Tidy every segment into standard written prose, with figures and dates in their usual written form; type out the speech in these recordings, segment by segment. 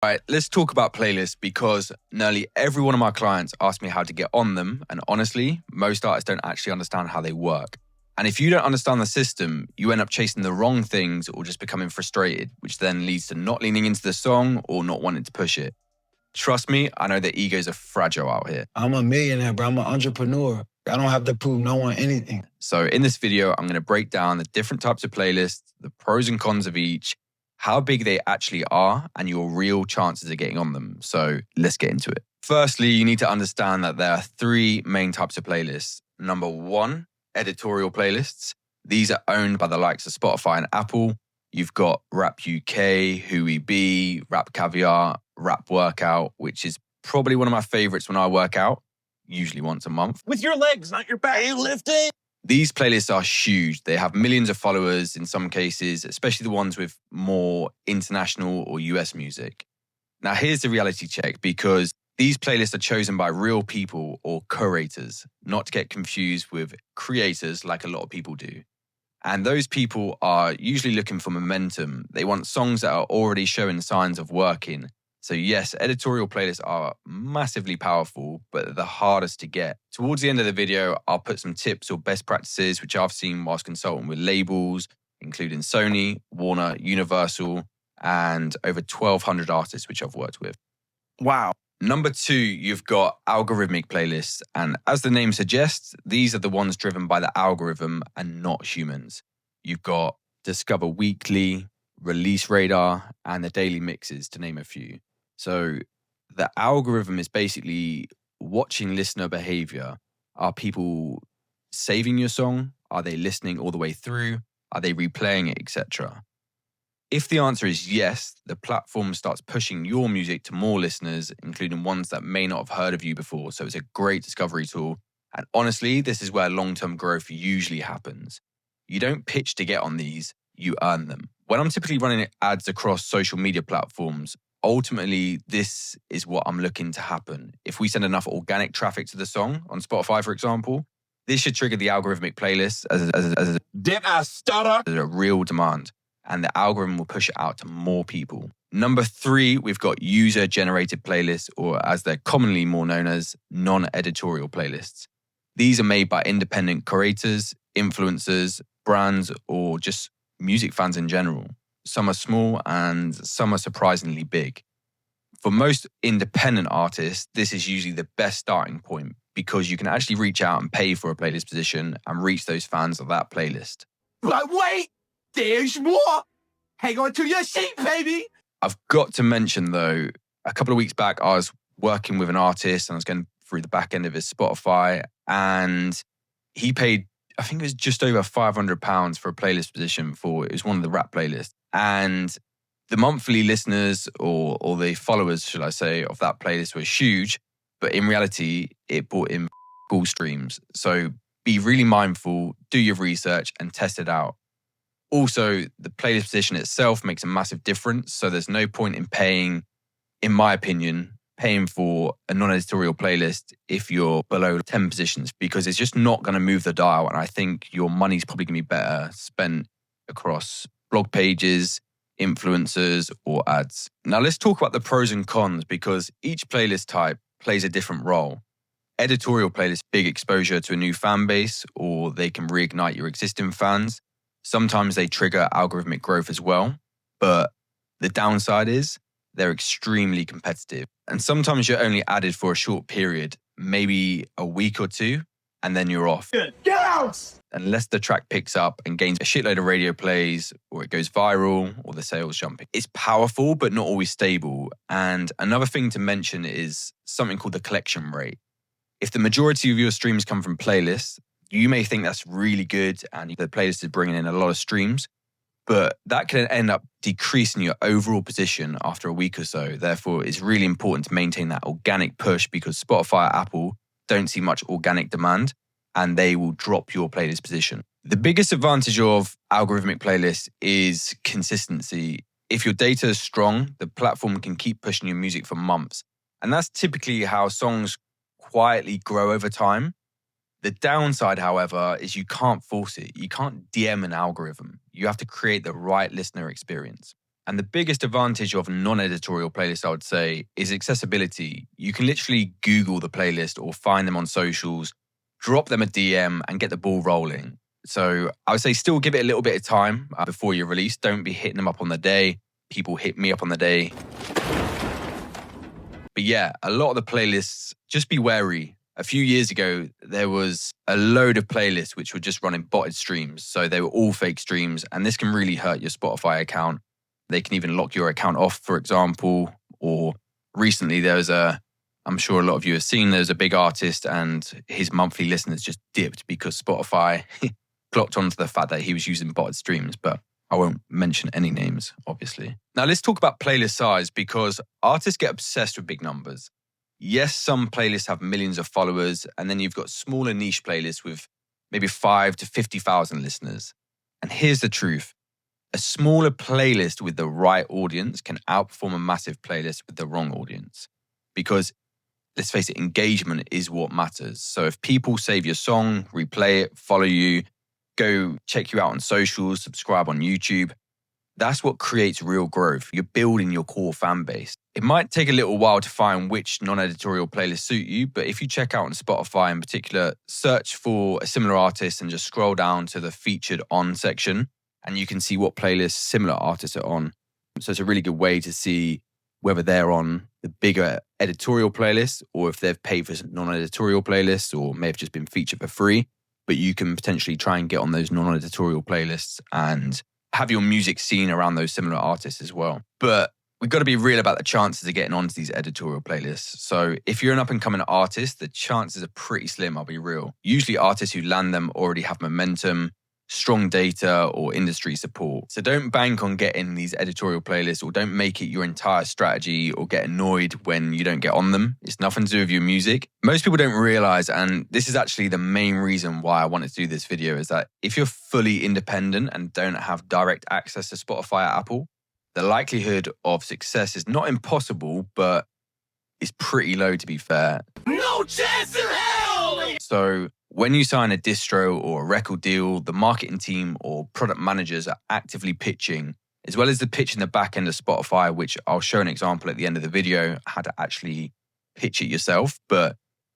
All right, let's talk about playlists because nearly every one of my clients ask me how to get on them. And honestly, most artists don't actually understand how they work. And if you don't understand the system, you end up chasing the wrong things or just becoming frustrated, which then leads to not leaning into the song or not wanting to push it. Trust me, I know that egos are fragile out here. I'm a millionaire, bro. I'm an entrepreneur. I don't have to prove no one anything. So in this video, I'm going to break down the different types of playlists, the pros and cons of each, how big they actually are, and your real chances of getting on them. So let's get into it. Firstly, you need to understand that there are three main types of playlists. Number one, editorial playlists. These are owned by the likes of Spotify and Apple. You've got Rap UK, Who We Be, Rap Caviar, Rap Workout, which is probably one of my favorites when I work out, usually once a month. With your legs, not your back. Are you lifting? These playlists are huge. They have millions of followers in some cases, especially the ones with more international or US music. Now, here's the reality check, because these playlists are chosen by real people or curators, not to get confused with creators like a lot of people do. And those people are usually looking for momentum. They want songs that are already showing signs of working. So yes, editorial playlists are massively powerful, but they're the hardest to get. Towards the end of the video, I'll put some tips or best practices which I've seen whilst consulting with labels, including Sony, Warner, Universal, and over 1,200 artists which I've worked with. Wow. Number two, you've got algorithmic playlists. And as the name suggests, these are the ones driven by the algorithm and not humans. You've got Discover Weekly, Release Radar, and the Daily Mixes, to name a few. So the algorithm is basically watching listener behavior. Are people saving your song? Are they listening all the way through? Are they replaying it, etc.? If the answer is yes, the platform starts pushing your music to more listeners, including ones that may not have heard of you before. So it's a great discovery tool. And honestly, this is where long-term growth usually happens. You don't pitch to get on these, you earn them. When I'm typically running ads across social media platforms, ultimately, this is what I'm looking to happen. If we send enough organic traffic to the song on Spotify, for example, this should trigger the algorithmic playlist as a real demand. And the algorithm will push it out to more people. Number three, we've got user-generated playlists, or as they're commonly more known as, non-editorial playlists. These are made by independent curators, influencers, brands, or just music fans in general. Some are small and some are surprisingly big. For most independent artists, this is usually the best starting point because you can actually reach out and pay for a playlist position and reach those fans of that playlist. But wait! There's more! Hang on to your seat, baby! I've got to mention, though, a couple of weeks back, I was working with an artist and I was going through the back end of his Spotify, and he paid, I think it was just over £500 for a playlist position for, it was one of the rap playlists. And the monthly listeners or the followers, should I say, of that playlist were huge, but in reality, it brought in cool streams. So be really mindful, do your research and test it out. Also, the playlist position itself makes a massive difference. So there's no point in paying, in my opinion, paying for a non-editorial playlist if you're below 10 positions, because it's just not going to move the dial. And I think your money's probably going to be better spent across blog pages, influencers, or ads. Now let's talk about the pros and cons, because each playlist type plays a different role. Editorial playlists, big exposure to a new fan base, or they can reignite your existing fans. Sometimes they trigger algorithmic growth as well, but the downside is they're extremely competitive. And sometimes you're only added for a short period, maybe a week or two, and then you're off. Get out! Unless the track picks up and gains a shitload of radio plays, or it goes viral, or the sales jumping. It's powerful, but not always stable. And another thing to mention is something called the collection rate. If the majority of your streams come from playlists, you may think that's really good and the playlist is bringing in a lot of streams, but that can end up decreasing your overall position after a week or so. Therefore, it's really important to maintain that organic push, because Spotify or Apple don't see much organic demand and they will drop your playlist position. The biggest advantage of algorithmic playlists is consistency. If your data is strong, the platform can keep pushing your music for months. And that's typically how songs quietly grow over time. The downside, however, is you can't force it. You can't DM an algorithm. You have to create the right listener experience. And the biggest advantage of non-editorial playlists, I would say, is accessibility. You can literally Google the playlist or find them on socials, drop them a DM and get the ball rolling. So I would say still give it a little bit of time before you release. Don't be hitting them up on the day. People hit me up on the day. But yeah, a lot of the playlists, just be wary. A few years ago, there was a load of playlists which were just running botted streams. So they were all fake streams. And this can really hurt your Spotify account. They can even lock your account off, for example. Or recently there was I'm sure a lot of you have seen, there's a big artist and his monthly listeners just dipped because Spotify clocked onto the fact that he was using botted streams. But I won't mention any names, obviously. Now let's talk about playlist size because artists get obsessed with big numbers. Yes, some playlists have millions of followers, and then you've got smaller niche playlists with maybe 5 to 50,000 listeners. And here's the truth. A smaller playlist with the right audience can outperform a massive playlist with the wrong audience. Because, let's face it, engagement is what matters. So if people save your song, replay it, follow you, go check you out on socials, subscribe on YouTube, that's what creates real growth. You're building your core fan base. It might take a little while to find which non-editorial playlists suit you, but if you check out on Spotify in particular, search for a similar artist and just scroll down to the featured on section, and you can see what playlists similar artists are on. So it's a really good way to see whether they're on the bigger editorial playlists or if they've paid for some non-editorial playlists or may have just been featured for free. But you can potentially try and get on those non-editorial playlists and have your music seen around those similar artists as well. But we've got to be real about the chances of getting onto these editorial playlists. So if you're an up-and-coming artist, the chances are pretty slim, I'll be real. Usually artists who land them already have momentum, strong data, or industry support. So don't bank on getting these editorial playlists or don't make it your entire strategy or get annoyed when you don't get on them. It's nothing to do with your music. Most people don't realize, and this is actually the main reason why I wanted to do this video, is that if you're fully independent and don't have direct access to Spotify or Apple, the likelihood of success is not impossible, but it's pretty low, to be fair. No chance in hell! So when you sign a distro or a record deal, the marketing team or product managers are actively pitching, as well as the pitch in the back end of Spotify, which I'll show an example at the end of the video, how to actually pitch it yourself. But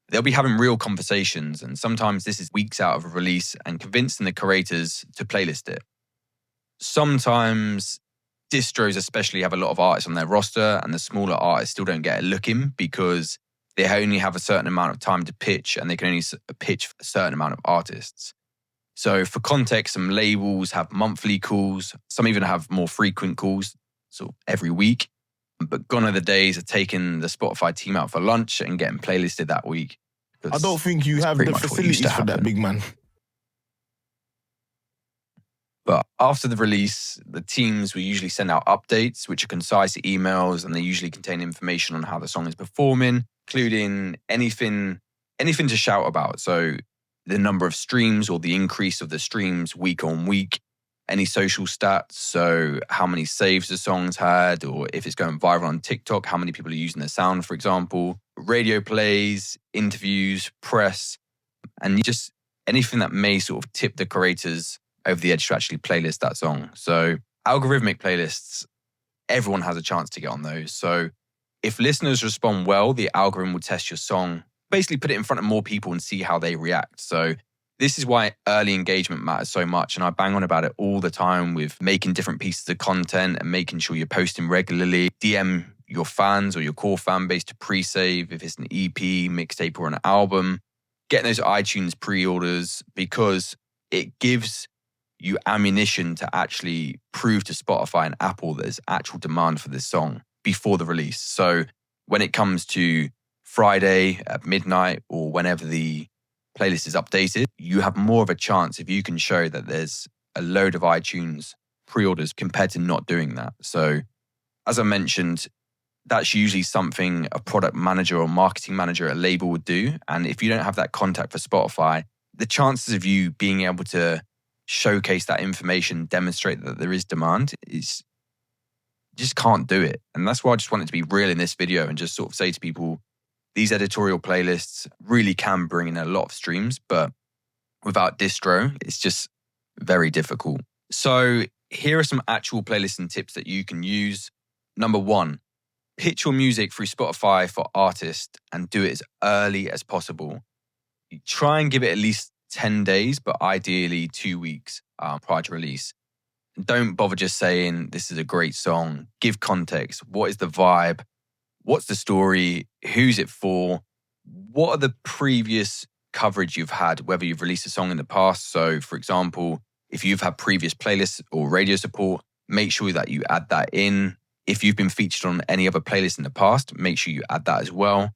they'll be having real conversations, and sometimes this is weeks out of a release and convincing the curators to playlist it. Sometimes distros especially have a lot of artists on their roster, and the smaller artists still don't get a look in because they only have a certain amount of time to pitch and they can only pitch for a certain amount of artists. So for context, some labels have monthly calls. Some even have more frequent calls, so every week. But gone are the days of taking the Spotify team out for lunch and getting playlisted that week. I don't think you have the facilities for that, big man. But after the release, the teams will usually send out updates, which are concise emails, and they usually contain information on how the song is performing, including anything to shout about. So the number of streams or the increase of the streams week on week, any social stats, so how many saves the song's had, or if it's going viral on TikTok, how many people are using the sound, for example, radio plays, interviews, press, and just anything that may sort of tip the curators over the edge to actually playlist that song. So algorithmic playlists, everyone has a chance to get on those. So if listeners respond well, the algorithm will test your song, basically put it in front of more people and see how they react. So this is why early engagement matters so much. And I bang on about it all the time with making different pieces of content and making sure you're posting regularly. DM your fans or your core fan base to pre-save if it's an EP, mixtape, or an album. Getting those iTunes pre-orders because it gives you ammunition to actually prove to Spotify and Apple that there's actual demand for this song before the release. So when it comes to Friday at midnight or whenever the playlist is updated, you have more of a chance if you can show that there's a load of iTunes pre-orders compared to not doing that. So as I mentioned, that's usually something a product manager or marketing manager at a label would do. And if you don't have that contact for Spotify, the chances of you being able to showcase that information, demonstrate that there is demand, is just can't do it. And that's why I just wanted to be real in this video and just sort of say to people, these editorial playlists really can bring in a lot of streams, but without distro, it's just very difficult. So Here are some actual playlisting tips that you can use. Number 1, pitch your music through Spotify for artists and do it as early as possible. You try and give it at least 10 days, but ideally 2 weeks prior to release. Don't bother just saying, this is a great song. Give context. What is the vibe? What's the story? Who's it for? What are the previous coverage you've had, whether you've released a song in the past? So, for example, if you've had previous playlists or radio support, make sure that you add that in. If you've been featured on any other playlist in the past, make sure you add that as well.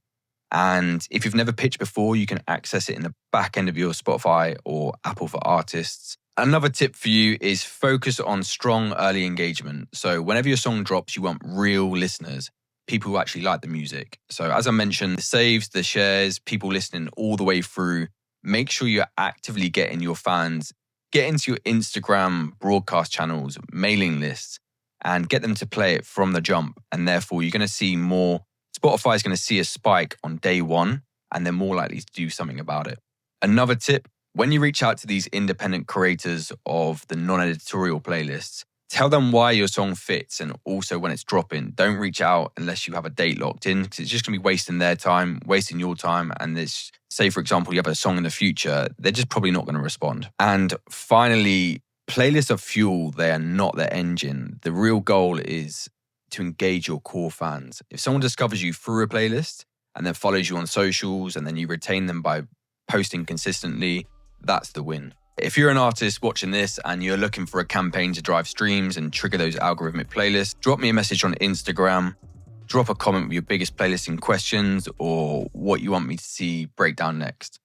And if you've never pitched before, you can access it in the back end of your Spotify or Apple for Artists. Another tip for you is focus on strong early engagement. So whenever your song drops, you want real listeners, people who actually like the music. So as I mentioned, the saves, the shares, people listening all the way through. Make sure you're actively getting your fans, get into your Instagram broadcast channels, mailing lists, and get them to play it from the jump. And therefore, you're going to see more. Spotify is going to see a spike on day 1, and they're more likely to do something about it. Another tip, when you reach out to these independent creators of the non-editorial playlists, tell them why your song fits and also when it's dropping. Don't reach out unless you have a date locked in, because it's just going to be wasting their time, wasting your time. And this, say, for example, you have a song in the future, they're just probably not going to respond. And finally, playlists are fuel. They are not the engine. The real goal is to engage your core fans. If someone discovers you through a playlist and then follows you on socials and then you retain them by posting consistently, that's the win. If you're an artist watching this and you're looking for a campaign to drive streams and trigger those algorithmic playlists, drop me a message on Instagram, drop a comment with your biggest playlisting questions or what you want me to see break down next.